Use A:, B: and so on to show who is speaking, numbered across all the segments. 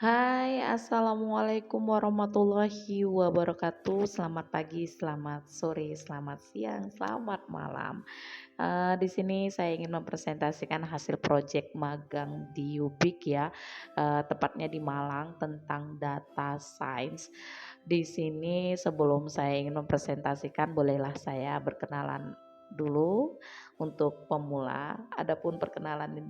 A: Hai, assalamualaikum warahmatullahi wabarakatuh. Selamat pagi, selamat sore, selamat siang, selamat malam. Di sini saya ingin mempresentasikan hasil proyek magang di Ubik ya, tepatnya di Malang tentang data science. Di sini sebelum saya ingin mempresentasikan, bolehlah saya berkenalan dulu untuk pemula. Adapun perkenalan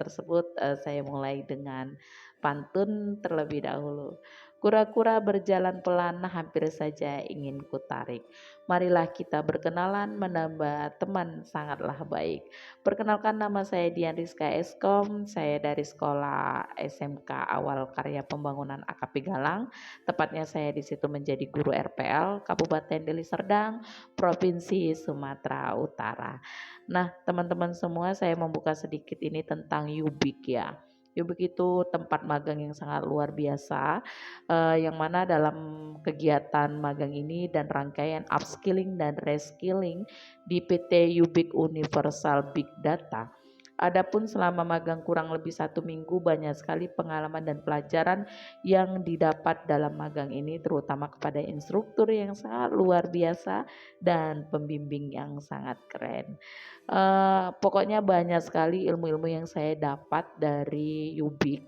A: tersebut saya mulai dengan pantun terlebih dahulu. Kura-kura berjalan pelan hampir saja ingin kutarik. Marilah kita berkenalan menambah teman sangatlah baik. Perkenalkan, nama saya Dian Rizka Eskom. Saya dari sekolah SMK Awal Karya Pembangunan AKP Galang. Tepatnya saya di situ menjadi guru RPL Kabupaten Deli Serdang, Provinsi Sumatera Utara. Nah, teman-teman semua, saya membuka sedikit ini tentang Ubik ya. Ubik itu tempat magang yang sangat luar biasa, yang mana dalam kegiatan magang ini dan rangkaian upskilling dan reskilling di PT Ubik Universal Big Data. Adapun selama magang kurang lebih 1 minggu, banyak sekali pengalaman dan pelajaran yang didapat dalam magang ini, terutama kepada instruktur yang sangat luar biasa dan pembimbing yang sangat keren. Pokoknya banyak sekali ilmu-ilmu yang saya dapat dari Ubik,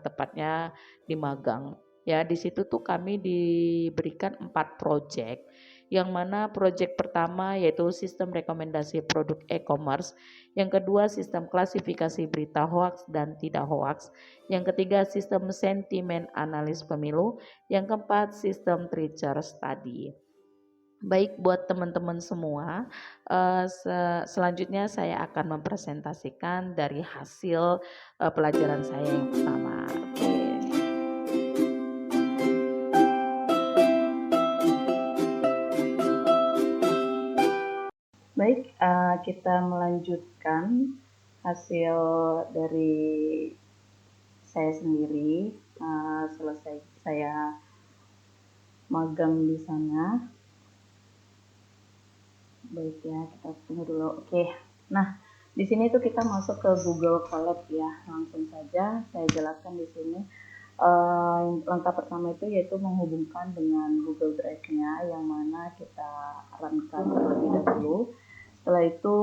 A: tepatnya di magang. Ya, di situ tuh kami diberikan 4 proyek, yang mana proyek pertama yaitu sistem rekomendasi produk e-commerce, yang kedua sistem klasifikasi berita hoaks dan tidak hoaks, yang ketiga sistem sentimen analis pemilu, yang keempat sistem treacher study. Baik, buat teman-teman semua, selanjutnya saya akan mempresentasikan dari hasil pelajaran saya yang pertama. Oke. Baik, kita melanjutkan hasil dari saya sendiri, selesai saya magang di sana. Baik ya, kita tunggu dulu. Oke. Nah, di sini tuh kita masuk ke Google Colab ya. Langsung saja saya jelaskan di sini. Langkah pertama itu yaitu menghubungkan dengan Google Drive-nya, yang mana kita runkan terlebih dahulu. Setelah itu,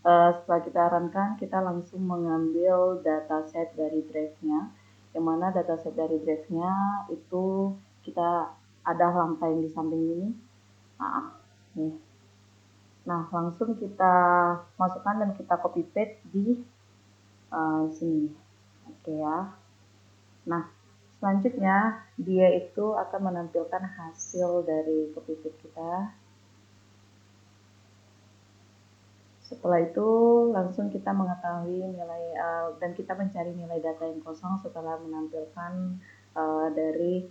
A: setelah kita runkan, kita langsung mengambil dataset dari drive-nya, yang mana dataset dari drive-nya itu kita ada lantai di samping ini. Nih. Nah, langsung kita masukkan dan kita copy paste di sini. Oke ya. Nah, selanjutnya dia itu akan menampilkan hasil dari copy paste kita. Setelah itu langsung kita mengetahui nilai dan kita mencari nilai data yang kosong setelah menampilkan dari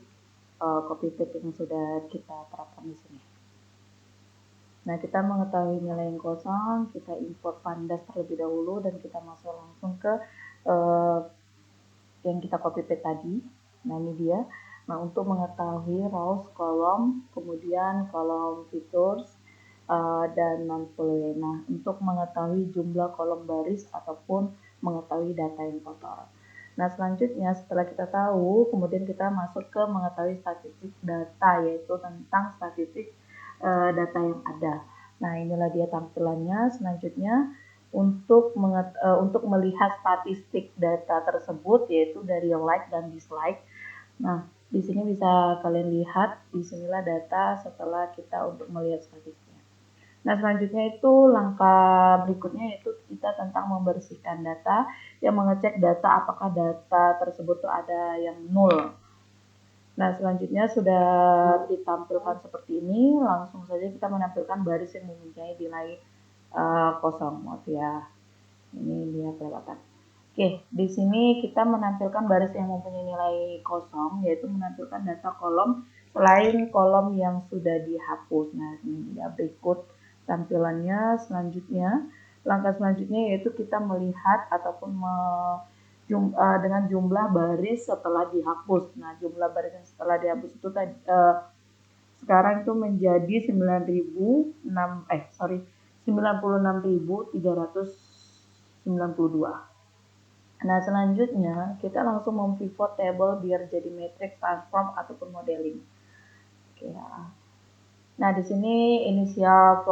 A: copy paste yang sudah kita terapkan di sini. Nah, kita mengetahui nilai yang kosong, kita import pandas terlebih dahulu dan kita masuk langsung ke yang kita copy paste tadi. Nah, ini dia. Nah, untuk mengetahui rows, kolom, kemudian kolom features, dan non-follow. Nah, untuk mengetahui jumlah kolom baris ataupun mengetahui data yang kotor. Nah, selanjutnya setelah kita tahu, kemudian kita masuk ke mengetahui statistik data, yaitu tentang statistik data yang ada. Nah, inilah dia tampilannya. Selanjutnya untuk melihat statistik data tersebut, yaitu dari like dan dislike. Nah, di sini bisa kalian lihat, disinilah data setelah kita untuk melihat statistiknya. Nah, selanjutnya itu langkah berikutnya yaitu kita tentang membersihkan data, yang mengecek data apakah data tersebut tuh ada yang nol. Nah, selanjutnya sudah ditampilkan seperti ini, langsung saja kita menampilkan baris yang mempunyai nilai kosong. Maaf ya, ini dia kelewatan. Oke, di sini kita menampilkan baris yang mempunyai nilai kosong, yaitu menampilkan data kolom selain kolom yang sudah dihapus. Nah, ini dia berikut tampilannya. Selanjutnya, langkah selanjutnya yaitu kita melihat ataupun dengan jumlah baris setelah dihapus. Nah, jumlah baris yang setelah dihapus itu tadi sekarang itu menjadi 96.392.
B: Nah, selanjutnya kita langsung mempivot table biar jadi matrix, transform ataupun modeling. Oke ya. Nah, di sini inisial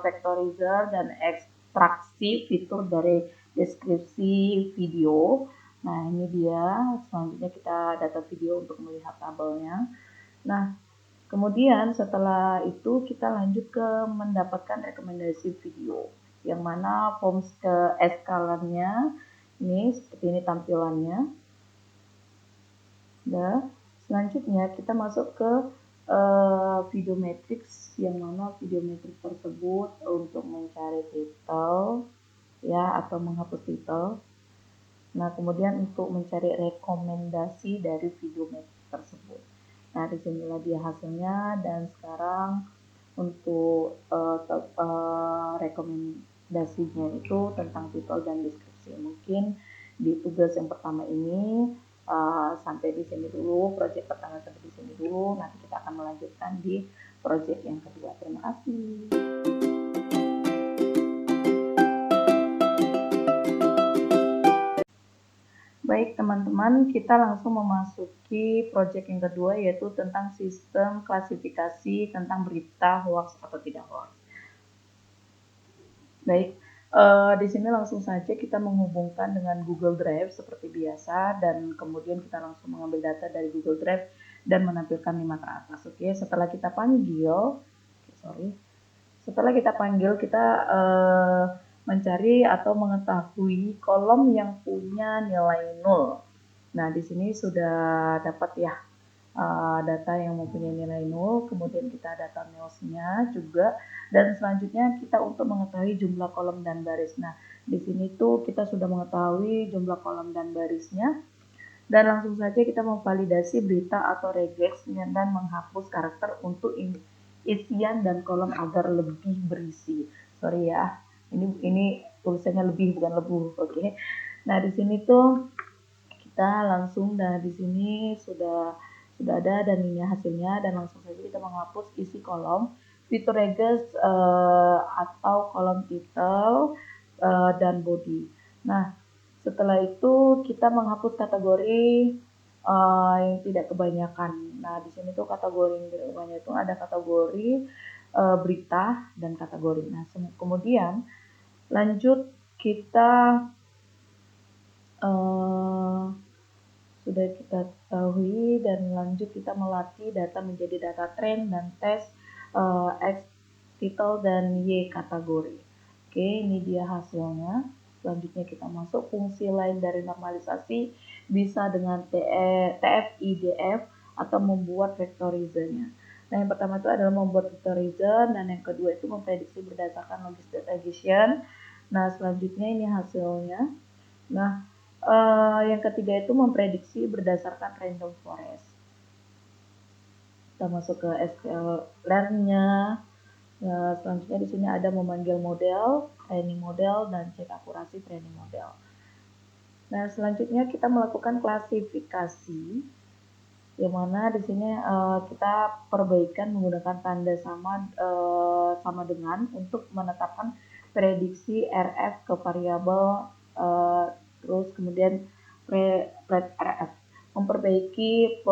B: vectorizer dan ekstraksi fitur dari deskripsi video. Nah, ini dia. Selanjutnya kita data video untuk melihat tabelnya. Nah, kemudian setelah itu kita lanjut ke mendapatkan rekomendasi video. Yang mana form ke eskalannya ini seperti ini tampilannya. Nah, selanjutnya kita masuk ke video matrix, yang mana video matrix tersebut untuk mencari title ya atau menghapus title. Nah, kemudian untuk mencari rekomendasi dari video matrix tersebut. Nah, disinilah dia hasilnya, dan sekarang untuk rekomendasinya itu tentang titel dan deskripsi. Mungkin di tugas yang pertama ini sampai di sini dulu, proyek pertama sampai di sini dulu. Nanti kita akan melanjutkan di proyek yang kedua. Terima kasih. Baik teman-teman, kita langsung memasuki proyek yang kedua, yaitu tentang sistem klasifikasi tentang berita hoax atau tidak hoax. Baik, di sini langsung saja kita menghubungkan dengan Google Drive seperti biasa, dan kemudian kita langsung mengambil data dari Google Drive dan menampilkan di mata atas. Oke, setelah kita panggil, kita mencari atau mengetahui kolom yang punya nilai 0. Nah, di sini sudah dapat ya data yang mempunyai nilai 0, kemudian kita data nilsnya juga, dan selanjutnya kita untuk mengetahui jumlah kolom dan baris. Nah, di sini tuh kita sudah mengetahui jumlah kolom dan barisnya, dan langsung saja kita memvalidasi berita atau regex dan menghapus karakter untuk isian dan kolom agar lebih berisi. Sorry ya, ini tulisannya lebih bukan lebu, oke. Nah, di sini tuh kita langsung, dan di sini sudah ada dan ini hasilnya, dan langsung saja kita menghapus isi kolom fitur regex atau kolom title dan body. Nah, setelah itu kita menghapus kategori yang tidak kebanyakan. Nah, di sini tuh kategori yang tidak kebanyakan itu ada kategori berita dan kategori. Nah, kemudian lanjut kita sudah kita ketahui, dan lanjut kita melatih data menjadi data trend dan tes X title dan Y kategori. Oke, ini dia hasilnya. Selanjutnya kita masuk fungsi lain dari normalisasi, bisa dengan TF-IDF atau membuat vectorizernya. Nah, yang pertama itu adalah membuat vectorizer, dan yang kedua itu memprediksi berdasarkan logistic regression. Nah, selanjutnya ini hasilnya. Nah, yang ketiga itu memprediksi berdasarkan random forest. Kita masuk ke SQL Learn-nya. Selanjutnya di sini ada memanggil model, training model, dan cek akurasi training model. Nah, selanjutnya kita melakukan klasifikasi, yang mana di sini kita perbaikan menggunakan tanda sama dengan untuk menetapkan prediksi RF ke variabel, terus kemudian RF memperbaiki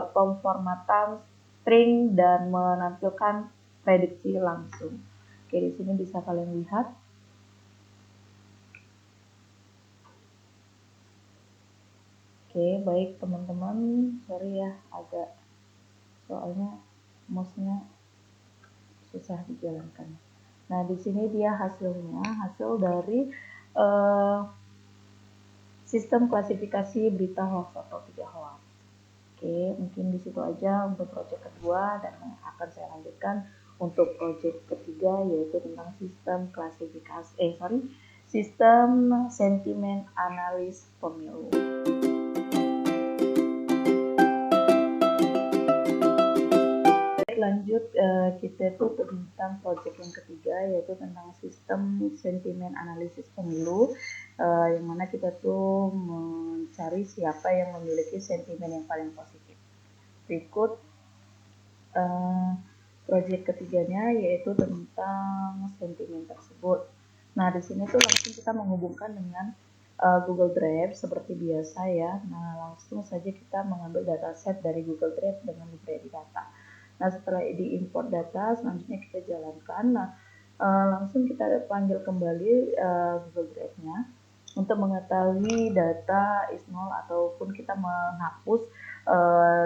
B: pemformatan string dan menampilkan prediksi langsung. Oke, di sini bisa kalian lihat. Oke, baik teman-teman, sorry ya agak, soalnya mouse-nya susah dijalankan. Nah, di sini dia hasilnya, hasil dari sistem klasifikasi berita hoax atau tidak hoax. Oke, mungkin di situ aja untuk proyek kedua, dan akan saya lanjutkan untuk proyek ketiga, yaitu tentang sistem sistem sentimen analis pemilu. Lanjut, kita tuh tentang proyek yang ketiga, yaitu tentang sistem sentimen analisis pemilu, yang mana kita tuh mencari siapa yang memiliki sentimen yang paling positif. Berikut proyek ketiganya, yaitu tentang sentimen tersebut. Nah, di sini tuh langsung kita menghubungkan dengan Google Drive seperti biasa ya. Nah, langsung saja kita mengambil dataset dari Google Drive dengan library data. Nah, setelah diimport data, selanjutnya kita jalankan. Nah, langsung kita panggil kembali Google Drive-nya untuk mengetahui data is null ataupun kita menghapus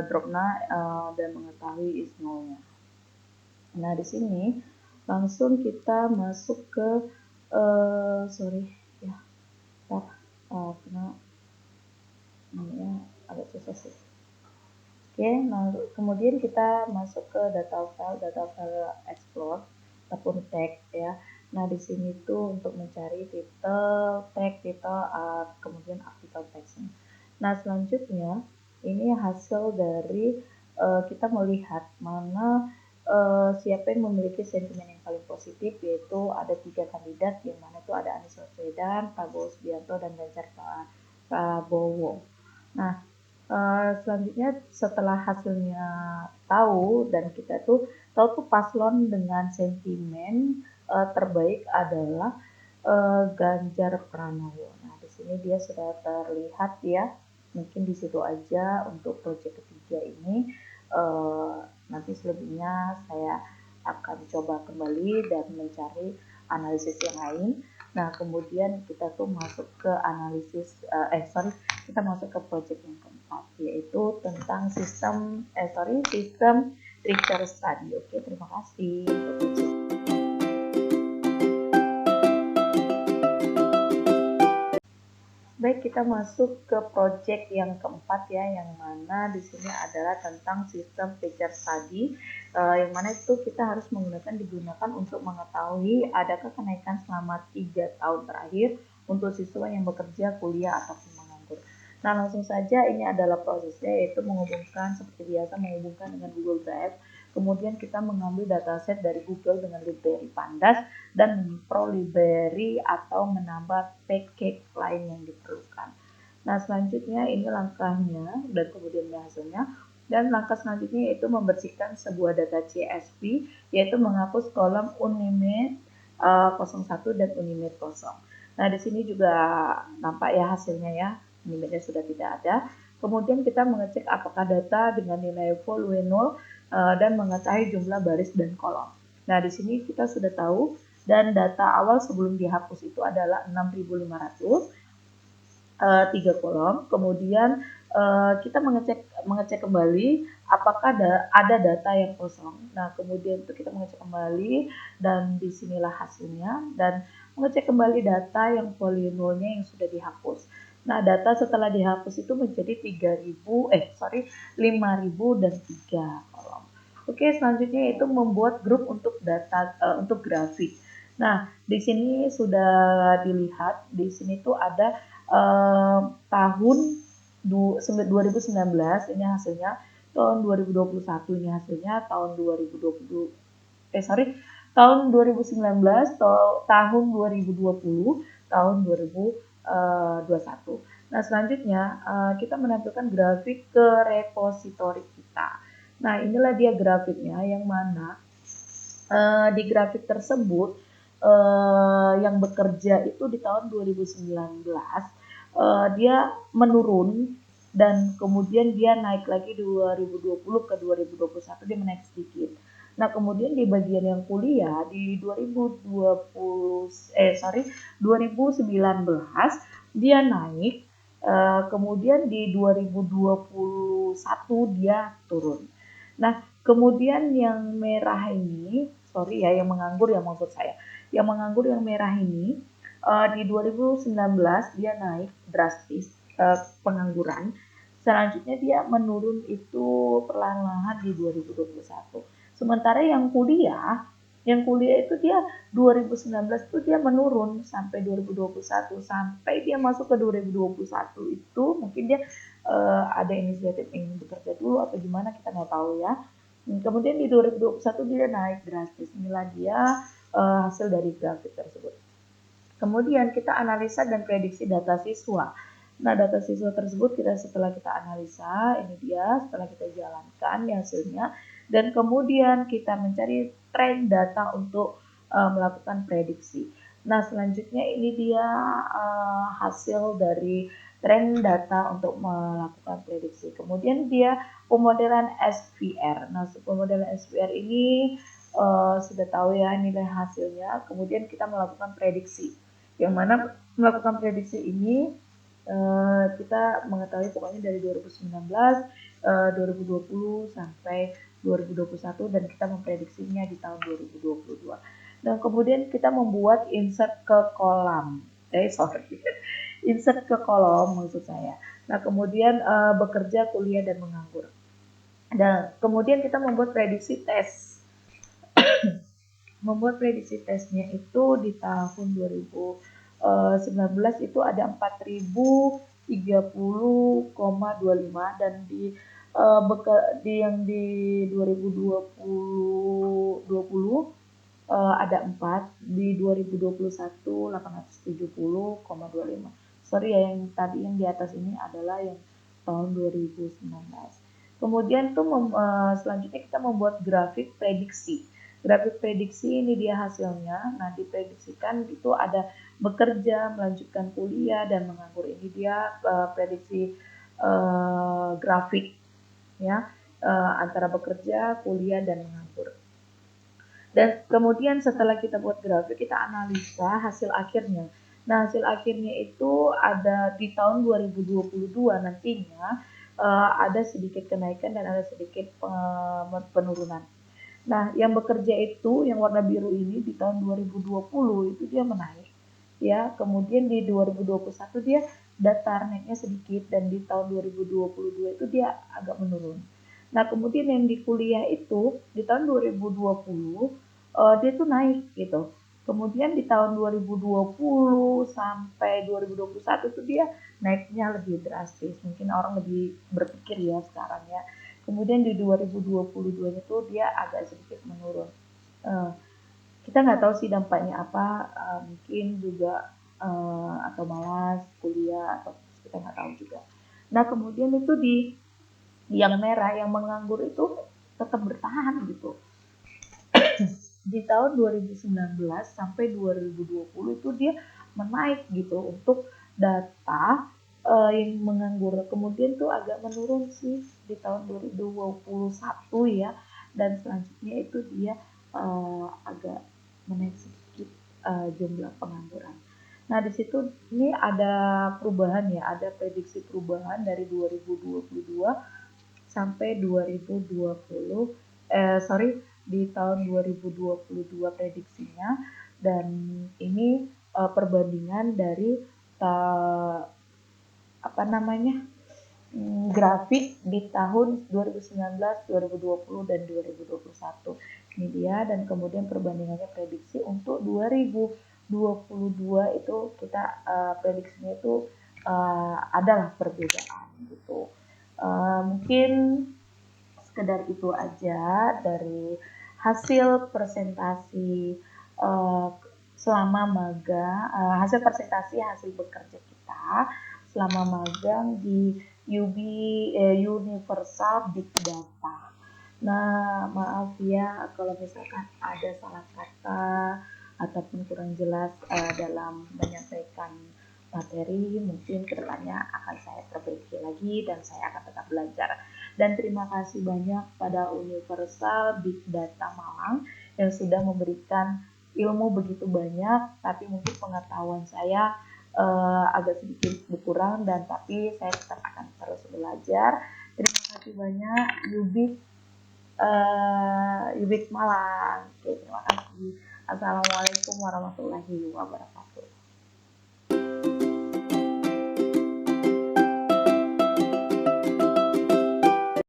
B: dropnya dan mengetahui is null-nya. Nah, di sini langsung kita masuk ke sorry ya, karena namanya agak susah sih. Oke, nah kemudian kita masuk ke data file explore ataupun tag ya. Nah, di sini tuh untuk mencari title, tag, title, kemudian artikel text-nya. Nah, selanjutnya ini hasil dari kita melihat mana siapa yang memiliki sentimen yang paling positif, yaitu ada 3 kandidat yang mana itu ada Anies Baswedan, Prabowo Subianto, dan Ganjar Prabowo. Nah, selanjutnya setelah hasilnya tahu dan kita tuh tahu tuh paslon dengan sentimen terbaik adalah Ganjar Pranowo. Nah, di sini dia sudah terlihat ya. Mungkin di situ aja untuk proyek ketiga ini. Nanti selebihnya saya akan coba kembali dan mencari analisis yang lain. Nah, kemudian kita tuh masuk ke analisis, kita masuk ke project yang keempat, yaitu tentang sistem Richter Study. Oke, terima kasih. Baik, kita masuk ke project yang keempat ya, yang mana di sini adalah tentang sistem Richter Study, yang mana itu kita harus digunakan untuk mengetahui adakah kenaikan selama 3 tahun terakhir untuk siswa yang bekerja, kuliah, ataupun menganggur. Nah, langsung saja ini adalah prosesnya, yaitu menghubungkan seperti biasa, menghubungkan dengan Google Drive. Kemudian kita mengambil dataset dari Google dengan library Pandas dan memprolibrary atau menambah package lain yang diperlukan. Nah, selanjutnya ini langkahnya dan kemudian hasilnya. Dan langkah selanjutnya yaitu membersihkan sebuah data CSV, yaitu menghapus kolom Unimed 01 dan Unimed 0. Nah, di sini juga nampak ya hasilnya ya, Unimednya sudah tidak ada. Kemudian kita mengecek apakah data dengan nilai volume 0 dan mengetahui jumlah baris dan kolom. Nah, di sini kita sudah tahu dan data awal sebelum dihapus itu adalah 6.500, 3 kolom. Kemudian kita mengecek kembali apakah ada data yang kosong. Nah, kemudian itu kita mengecek kembali dan disinilah hasilnya, dan mengecek kembali data yang polinomnya yang sudah dihapus. Nah, data setelah dihapus itu menjadi 5.000 dan 3 kolom. Oke, selanjutnya itu membuat grup untuk data untuk grafik. Nah, di sini sudah dilihat, di sini tuh ada tahun 2019 ini hasilnya, tahun 2021 ini hasilnya, tahun 2020 tahun 2019, tahun 2020, tahun 2021. Nah, selanjutnya kita menampilkan grafik ke repositori kita. Nah, inilah dia grafiknya, yang mana di grafik tersebut yang bekerja itu di tahun 2019 dia menurun, dan kemudian dia naik lagi 2020 ke 2021 dia menaik sedikit. Nah, kemudian di bagian yang kuliah di 2019 dia naik, kemudian di 2021 dia turun. Nah, kemudian yang merah ini, yang menganggur ya maksud saya. Yang menganggur yang merah ini di 2019 dia naik drastis pengangguran. Selanjutnya dia menurun itu perlahan-lahan di 2021. Sementara yang kuliah itu dia 2019 itu dia menurun sampai 2021, sampai dia masuk ke 2021 itu mungkin dia ada inisiatif ingin bekerja dulu atau gimana, kita nggak tahu ya. Kemudian di 2021 dia naik drastis. Inilah dia hasil dari grafik tersebut. Kemudian kita analisa dan prediksi data siswa. Nah, data siswa tersebut setelah kita analisa, ini dia setelah kita jalankan hasilnya, dan kemudian kita mencari tren data untuk melakukan prediksi. Nah, selanjutnya ini dia hasil dari tren data untuk melakukan prediksi. Kemudian dia pemodelan SVR. Nah, pemodelan SVR ini sudah tahu ya nilai hasilnya. Kemudian kita melakukan prediksi. Yang mana melakukan prediksi ini kita mengetahui pokoknya dari 2019, 2020 sampai 2021 dan kita memprediksinya di tahun 2022. Dan kemudian kita membuat insert ke kolam. Insert ke kolom maksud saya. Nah, kemudian bekerja, kuliah dan menganggur. Dan kemudian kita membuat prediksi tes. Membuat prediksi tesnya itu di tahun 2019 itu ada 4030,25 dan di yang di 2020 ada 4, di 2021 870,25. Sorry ya, yang tadi yang di atas ini adalah yang tahun 2019. Kemudian tuh selanjutnya kita membuat grafik prediksi. Grafik prediksi ini dia hasilnya. Nah, diprediksikan itu ada bekerja, melanjutkan kuliah dan menganggur. Ini dia prediksi grafik ya, antara bekerja, kuliah dan menganggur. Dan kemudian setelah kita buat grafik, kita analisa hasil akhirnya. Nah, hasil akhirnya itu ada di tahun 2022 nantinya ada sedikit kenaikan dan ada sedikit penurunan. Nah, yang bekerja itu yang warna biru ini di tahun 2020 itu dia menaik. Ya, kemudian di 2021 dia datar naiknya sedikit dan di tahun 2022 itu dia agak menurun. Nah, kemudian yang di kuliah itu di tahun 2020 dia tuh naik gitu. Kemudian di tahun 2020 sampai 2021 tuh dia naiknya lebih drastis. Mungkin orang lebih berpikir ya sekarang ya. Kemudian di 2022 itu dia agak sedikit menurun. Uh, Kita nggak tahu sih dampaknya apa, mungkin juga atau malas kuliah atau kita nggak tahu juga. Nah, kemudian itu di yang merah yang menganggur itu tetap bertahan gitu. Di tahun 2019 sampai 2020 itu dia menaik gitu untuk data yang menganggur. Kemudian tuh agak menurun sih di tahun 2021 ya, dan selanjutnya itu dia agak menaik sedikit jumlah pengangguran. Nah, di situ ini ada perubahan ya, ada prediksi perubahan dari 2022 sampai 2020 di tahun 2022 prediksinya, dan ini perbandingan dari uh, apa namanya grafik di tahun 2019, 2020 dan 2021. Ini dia, dan kemudian perbandingannya prediksi untuk 2022 itu kita prediksinya itu adalah perbedaan gitu. Mungkin sekedar itu aja dari hasil presentasi uh, selama magang, hasil presentasi hasil bekerja kita selama magang di Universal Big Data. Nah, maaf ya kalau misalkan ada salah kata ataupun kurang jelas dalam menyampaikan materi, mungkin kedepannya akan saya perbaiki lagi dan saya akan tetap belajar. Dan terima kasih banyak pada Universal Big Data Malang yang sudah memberikan ilmu begitu banyak, tapi mungkin pengetahuan saya agak sedikit berkurang, dan tapi saya tetap akan terus belajar. Terima kasih banyak Yubik Malang. Oke, terima kasih. Assalamualaikum warahmatullahi wabarakatuh.